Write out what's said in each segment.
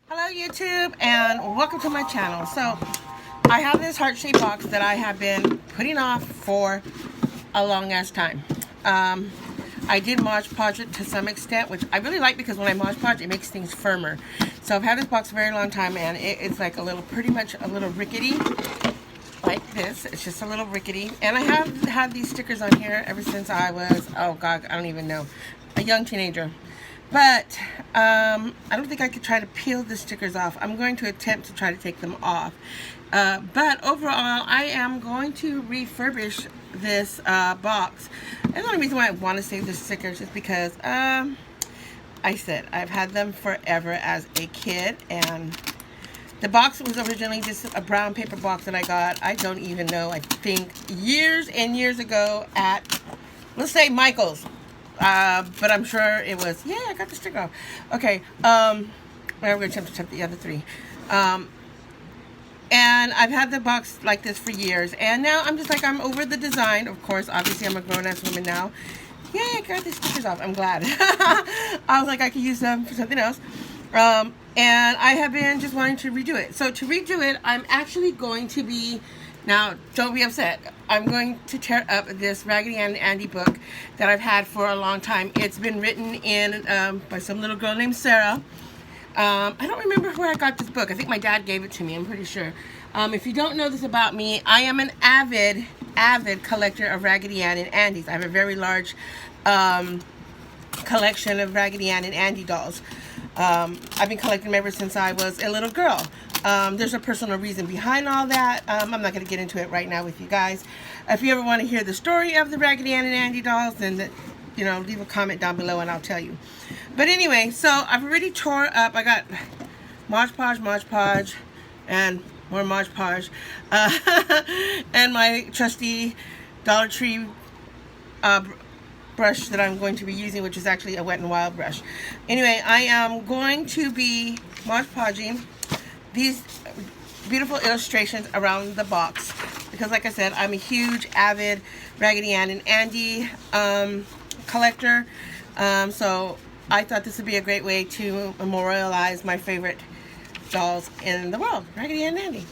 Hello YouTube and welcome to my channel. So I have this heart-shaped box that I have been putting off for a long ass time. I did Mod Podge it to some extent, which I really like because when I Mod Podge it makes things firmer. So I've had this box a very long time and it's like a little, pretty much a little rickety like this. It's just a little rickety, and I have had these stickers on here ever since I was, oh god, I don't even know, a young teenager. But I don't think I could try to peel the stickers off. I'm going to attempt to try to take them off. But overall, I am going to refurbish this box. And the only reason why I want to save the stickers is because I said I've had them forever as a kid, and the box was originally just a brown paper box that I got, I don't even know, I think years and years ago at, let's say, Michael's. But I'm sure it was, yeah, I got the sticker off. Okay, we're going to attempt to check the other three. And I've had the box like this for years, and now I'm just like, I'm over the design. Of course, obviously I'm a grown-ass woman now. Yeah, I got these stickers off, I'm glad. I was like, I could use them for something else. And I have been just wanting to redo it. So to redo it, I'm actually going to be, now don't be upset, I'm going to tear up this Raggedy Ann and Andy book that I've had for a long time. It's been written in by some little girl named Sarah. I don't remember where I got this book. I think my dad gave it to me, I'm pretty sure. If you don't know this about me, I am an avid collector of Raggedy Ann and Andy's. I have a very large collection of Raggedy Ann and Andy dolls. I've been collecting them ever since I was a little girl. There's a personal reason behind all that. I'm not going to get into it right now with you guys. If you ever want to hear the story of the Raggedy Ann and Andy dolls, then leave a comment down below and I'll tell you. But anyway, so I've already tore up. I got Mod Podge, and more Mod Podge, and my trusty Dollar Tree brush that I'm going to be using, which is actually a Wet n Wild brush. Anyway, I am going to be Mod Podging these beautiful illustrations around the box because, like I said, I'm a huge avid Raggedy Ann and Andy collector. So I thought this would be a great way to memorialize my favorite dolls in the world, Raggedy Ann and Andy.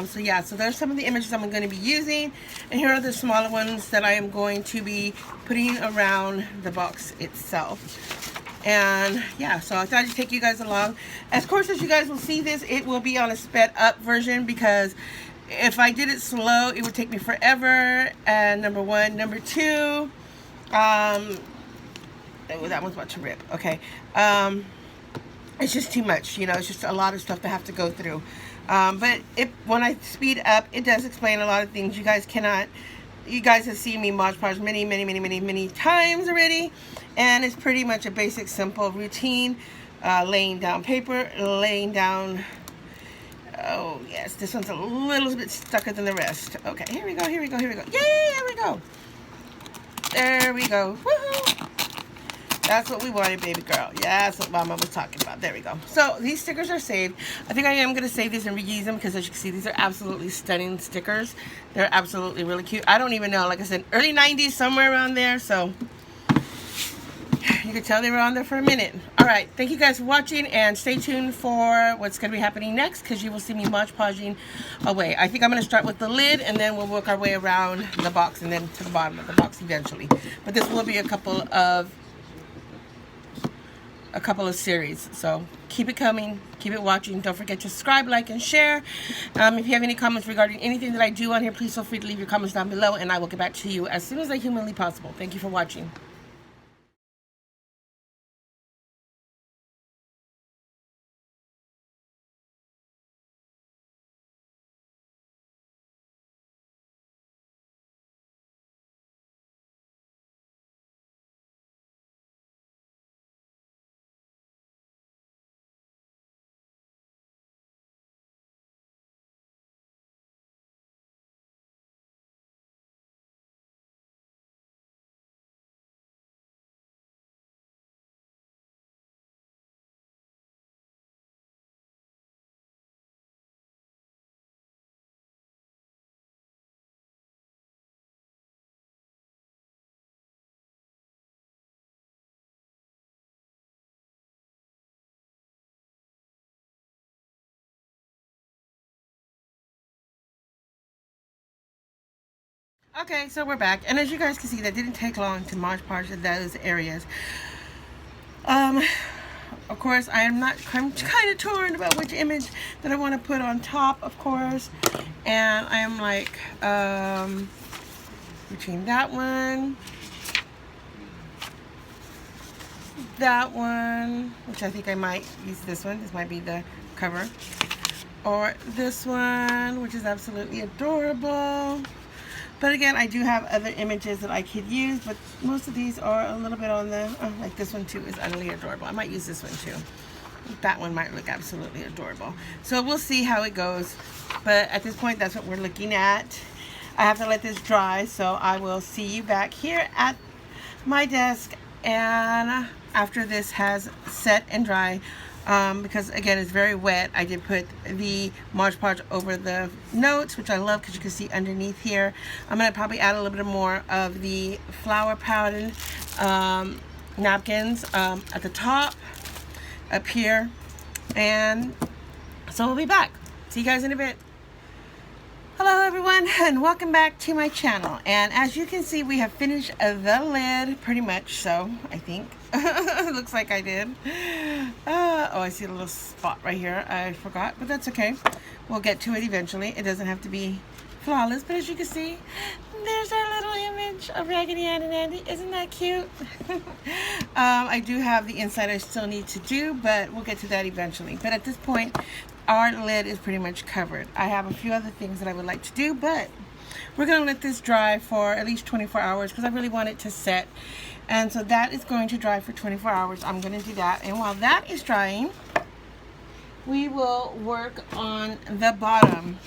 So yeah, so there's some of the images I'm going to be using, and here are the smaller ones that I am going to be putting around the box itself. And yeah, so I thought I'd take you guys along. Of course, as you guys will see this, it will be on a sped up version because if I did it slow, it would take me forever. And number one, number two, oh, that one's about to rip. Okay, it's just too much, it's just a lot of stuff to have to go through. But when I speed up, it does explain a lot of things. You guys have seen me Mod Podge many times already, and it's pretty much a basic, simple routine. Laying down paper, laying down, oh yes, this one's a little bit stucker than the rest. Okay, here we go, yay, there we go. There we go, woohoo! That's what we wanted, baby girl. Yeah, that's what Mama was talking about. There we go. So these stickers are saved. I think I am going to save these and reuse them because, as you can see, these are absolutely stunning stickers. They're absolutely really cute. I don't even know. Like I said, early 90s, somewhere around there. So you can tell they were on there for a minute. All right. Thank you guys for watching, and stay tuned for what's going to be happening next because you will see me Mod Podging away. I think I'm going to start with the lid, and then we'll work our way around the box and then to the bottom of the box eventually. But this will be a couple of series, so keep it coming, keep it watching. Don't forget to subscribe, like, and share. If you have any comments regarding anything that I do on here, please feel free to leave your comments down below, and I will get back to you as soon as I humanly possible. Thank you for watching. Okay, so we're back, and as you guys can see, that didn't take long to Mod Podge those areas. Of course, I'm kind of torn about which image that I want to put on top, of course, and I am like between that one, which I think I might use this one. This might be the cover, or this one, which is absolutely adorable. But again, I do have other images that I could use, but most of these are a little bit on the, like this one too is utterly adorable. I might use this one too. That one might look absolutely adorable. So we'll see how it goes. But at this point, that's what we're looking at. I have to let this dry, so I will see you back here at my desk. And after this has set and dry, because again it's very wet, I did put the Mod Podge over the notes, which I love because you can see underneath here. I'm going to probably add a little bit more of the flower pattern napkins at the top up here, and so we'll be back. See you guys in a bit. Hello everyone, and welcome back to my channel. And as you can see, we have finished the lid pretty much, so I think looks like I did. Oh, I see a little spot right here. I forgot, but that's okay. We'll get to it eventually. It doesn't have to be flawless, but as you can see, there's our little image of Raggedy Ann and Andy. Isn't that cute? I do have the inside I still need to do, but we'll get to that eventually. But at this point, our lid is pretty much covered. I have a few other things that I would like to do, but we're going to let this dry for at least 24 hours because I really want it to set. And so that is going to dry for 24 hours. I'm going to do that. And while that is drying, we will work on the bottom.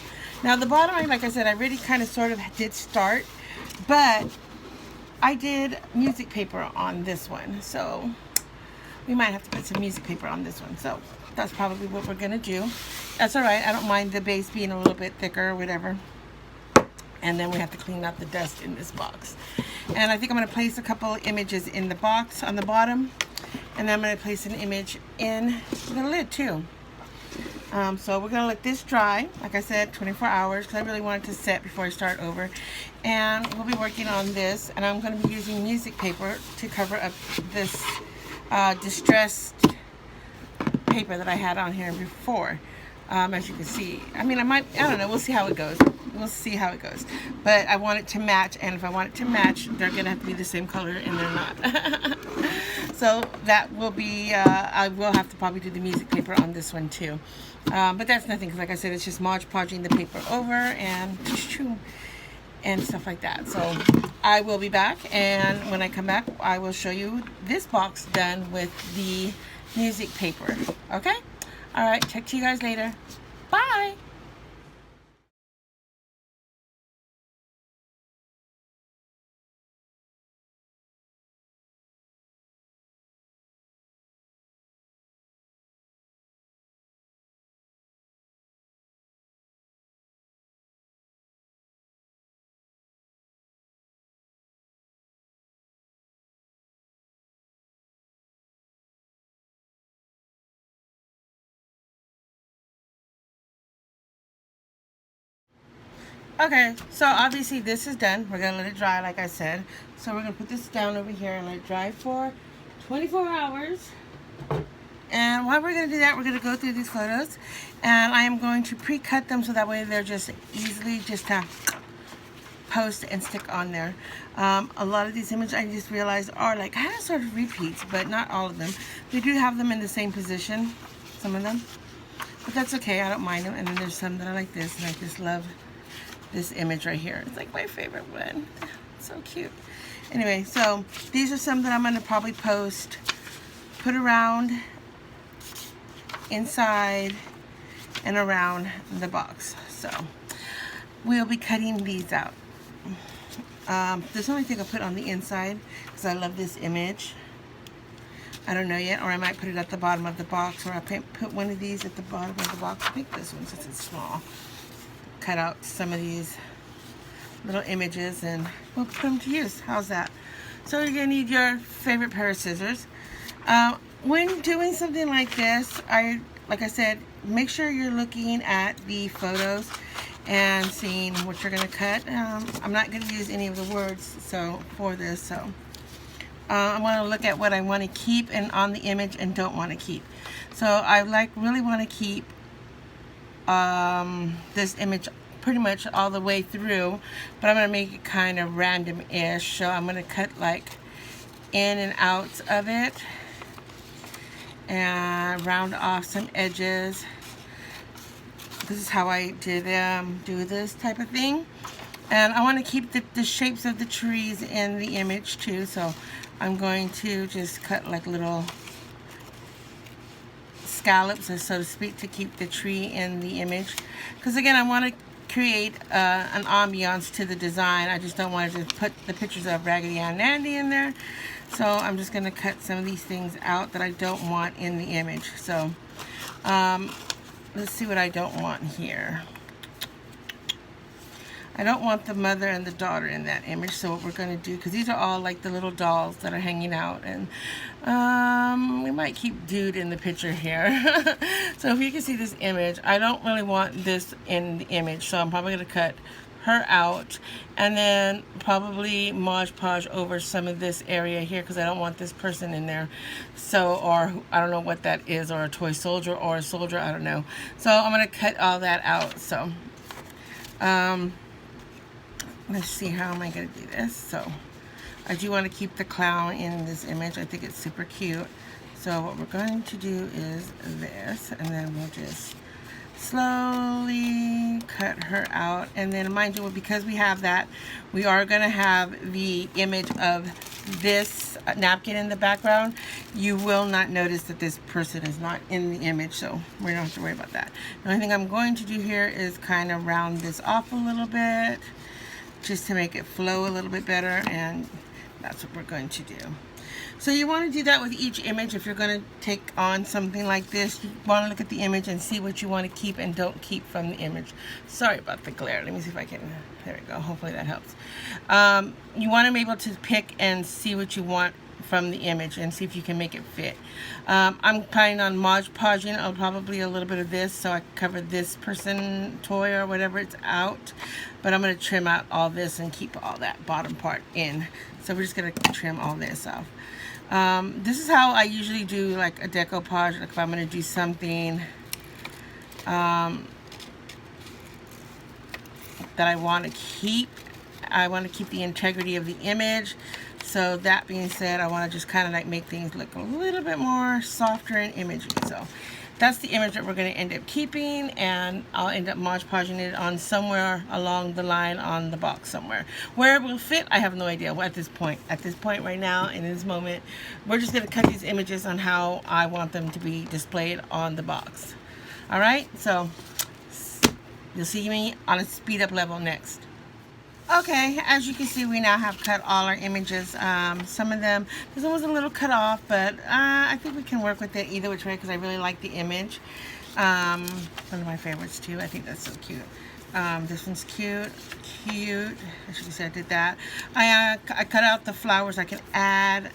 Now the bottom, like I said, I really kind of sort of did start, but I did music paper on this one. So we might have to put some music paper on this one. So that's probably what we're going to do. That's all right. I don't mind the base being a little bit thicker or whatever. And then we have to clean out the dust in this box. And I think I'm going to place a couple images in the box on the bottom. And then I'm going to place an image in the lid too. So we're going to let this dry, like I said, 24 hours, because I really want it to set before I start over. And we'll be working on this. And I'm going to be using music paper to cover up this distressed paper that I had on here before. As you can see, I mean, I don't know, we'll see how it goes. We'll see how it goes. But I want it to match, and if I want it to match, they're going to have to be the same color, and they're not. So that will be, I will have to probably do the music paper on this one too. But that's nothing, because like I said, it's just Mod Podging the paper over and stuff like that. So I will be back, and when I come back, I will show you this box done with the music paper. Okay? All right, check to you guys later. Bye. Okay, so obviously this is done. We're going to let it dry, like I said. So we're going to put this down over here and let it dry for 24 hours. And while we're going to do that, we're going to go through these photos. And I am going to pre-cut them so that way they're just easily just to post and stick on there. A lot of these images I just realized are like kind of sort of repeats, but not all of them. They do have them in the same position, some of them. But that's okay, I don't mind them. And then there's some that are like this, and I just love this image right here. It's like my favorite one. It's so cute. Anyway, so these are some that I'm going to probably post, put around, inside, and around the box. So we'll be cutting these out. This one I think I'll put on the inside because I love this image. I don't know yet, or I might put it at the bottom of the box, or I'll put one of these at the bottom of the box. I think this one since it's small. Cut out some of these little images and we'll put them to use. How's that? So you're gonna need your favorite pair of scissors. When doing something like this, like I said, make sure you're looking at the photos and seeing what you're going to cut. I'm not going to use any of the words for this, so I want to look at what I want to keep and on the image and don't want to keep. So I really want to keep this image pretty much all the way through, but I'm going to make it kind of random-ish. So I'm going to cut like in and out of it and round off some edges. This is how I did do this type of thing. And I want to keep the shapes of the trees in the image too, so I'm going to just cut like little scallops, so to speak, to keep the tree in the image. Because again, I want to create an ambiance to the design. I just don't want to just put the pictures of Raggedy Ann and Andy in there. So I'm just going to cut some of these things out that I don't want in the image. So let's see what I don't want here. I don't want the mother and the daughter in that image, so what we're going to do, because these are all like the little dolls that are hanging out, and we might keep dude in the picture here. So if you can see this image, I don't really want this in the image, so I'm probably going to cut her out and then probably Mod Podge over some of this area here, because I don't want this person in there. So, or I don't know what that is, or a toy soldier or a soldier, I don't know. So I'm going to cut all that out. So let's see, how am I going to do this? So I do want to keep the clown in this image. I think it's super cute. So what we're going to do is this, and then we'll just slowly cut her out. And then mind you, because we have that, we are going to have the image of this napkin in the background. You will not notice that this person is not in the image, so we don't have to worry about that. The only thing I'm going to do here is kind of round this off a little bit, just to make it flow a little bit better, and that's what we're going to do. So you want to do that with each image. If you're going to take on something like this, you want to look at the image and see what you want to keep and don't keep from the image. Sorry about the glare. Let me see if I can, there we go. Hopefully that helps. You want to be able to pick and see what you want from the image and see if you can make it fit. I'm planning on Mod Podging probably a little bit of this, so I cover this person toy or whatever it's out, but I'm going to trim out all this and keep all that bottom part in. So we're just going to trim all this off. This is how I usually do like a decoupage. Like if I'm going to do something that I want to keep, I want to keep the integrity of the image. So that being said, I want to just kind of like make things look a little bit more softer and imagey. So that's the image that we're going to end up keeping, and I'll end up Mod Podging it on somewhere along the line on the box somewhere. Where it will fit, I have no idea at this point. At this point right now, in this moment, we're just going to cut these images on how I want them to be displayed on the box. Alright, so you'll see me on a speed up level next. Okay, as you can see, we now have cut all our images. Some of them, this one was a little cut off, but I think we can work with it either which way because I really like the image. One of my favorites too. I think that's so cute. This one's cute. As you can see, I did that. I cut out the flowers. I can add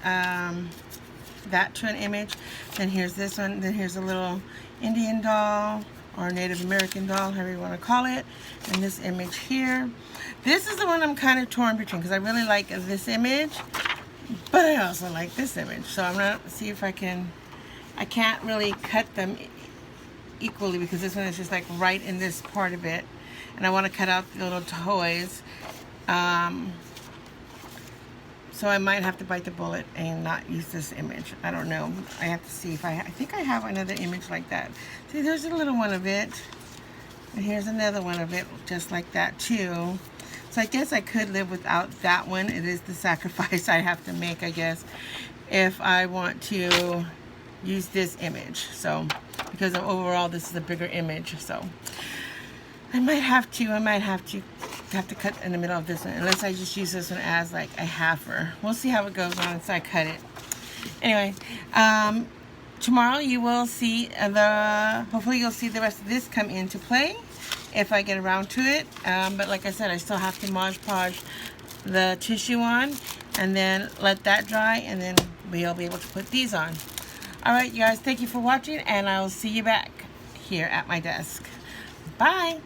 that to an image. Then here's this one. Then here's a little Indian doll, or Native American doll, however you want to call it. And this image here. This is the one I'm kind of torn between because I really like this image, but I also like this image. So I'm going to see if I can't really cut them equally because this one is just like right in this part of it. And I want to cut out the little toys. So I might have to bite the bullet and not use this image. I don't know. I have to see if I think I have another image like that. See, there's a little one of it. And here's another one of it just like that too. So I guess I could live without that one. It is the sacrifice I have to make, I guess, if I want to use this image. So because overall this is a bigger image. So I might have to cut in the middle of this one, unless I just use this one as like a halfer. We'll see how it goes once I cut it. Anyway, tomorrow you will see hopefully you'll see the rest of this come into play if I get around to it. But like I said, I still have to Mod Podge the tissue on and then let that dry, and then we'll be able to put these on. Alright, you guys, thank you for watching, and I'll see you back here at my desk. Bye!